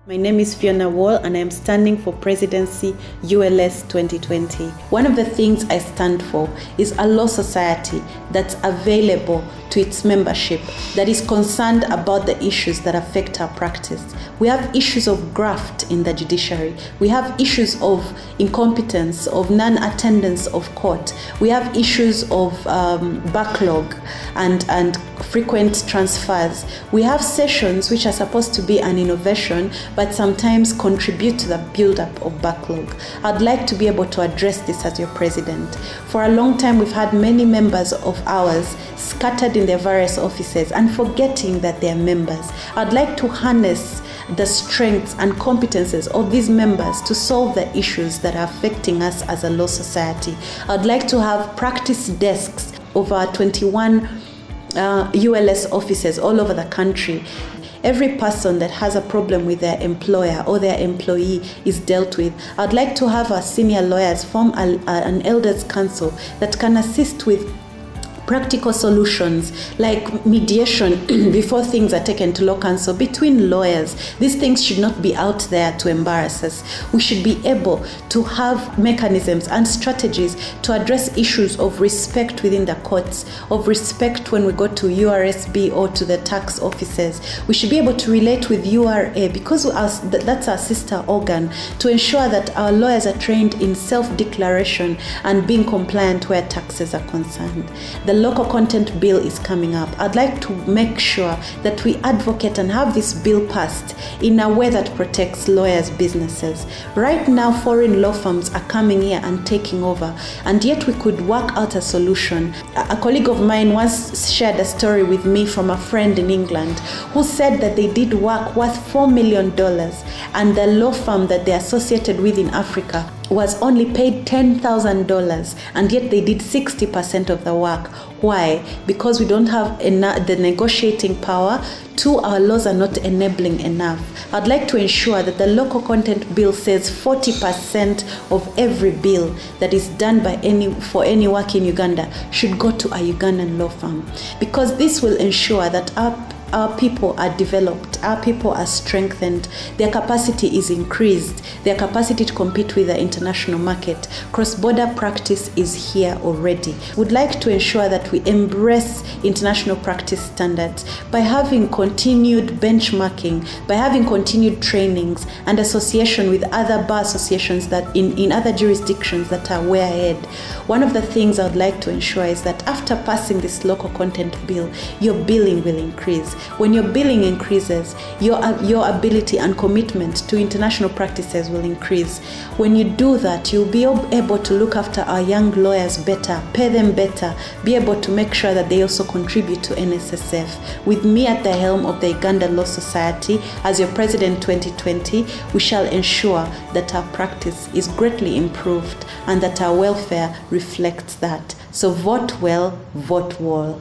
My name is Pheona and I am standing for Presidency ULS 2020. One of the things I stand for is a law society that's available to its membership that is concerned about the issues that affect our practice. We have issues of graft in the judiciary. We have issues of incompetence, of non-attendance of court. We have issues of backlog and frequent transfers. We have sessions which are supposed to be an innovation but sometimes contribute to the build-up of backlog. I'd like to be able to address this as your president. For a long time, we've had many members of ours scattered in their various offices and forgetting that they're members. I'd like to harness the strengths and competences of these members to solve the issues that are affecting us as a law society. I'd like to have practice desks over 21 ULS offices all over the country. Every person that has a problem with their employer or their employee is dealt with. I'd like to have our senior lawyers form an elders council that can assist with practical solutions like mediation before things are taken to law council between lawyers. These things should not be out there to embarrass us. We should be able to have mechanisms and strategies to address issues of respect within the courts, of respect when we go to URSB or to the tax offices. We should be able to relate with URA because that's our sister organ, to ensure that our lawyers are trained in self-declaration and being compliant where taxes are concerned. The local content bill is coming up. I'd like to make sure that we advocate and have this bill passed in a way that protects lawyers' businesses. Right now, foreign law firms are coming here and taking over, and yet we could work out a solution. A colleague of mine once shared a story with me from a friend in England who said that they did work worth $4 million and the law firm that they associated with in Africa was only paid $10,000, and yet they did 60% of the work. Why? Because we don't have the negotiating power. Two, our laws are not enabling enough. I'd like to ensure that the local content bill says 40% of every bill that is done for any work in Uganda should go to a Ugandan law firm, because this will ensure that our people are developed, our people are strengthened, their capacity is increased, their capacity to compete with the international market. Cross-border practice is here already. We'd like to ensure that we embrace international practice standards by having continued benchmarking, by having continued trainings and association with other bar associations that in other jurisdictions that are way ahead. One of the things I would like to ensure is that after passing this local content bill, your billing will increase. When your billing increases, your ability and commitment to international practices will increase. When you do that, you'll be able to look after our young lawyers better, pay them better, be able to make sure that they also contribute to NSSF. With me at the helm of the Uganda Law Society as your President 2020, we shall ensure that our practice is greatly improved and that our welfare reflects that. So vote well, vote well.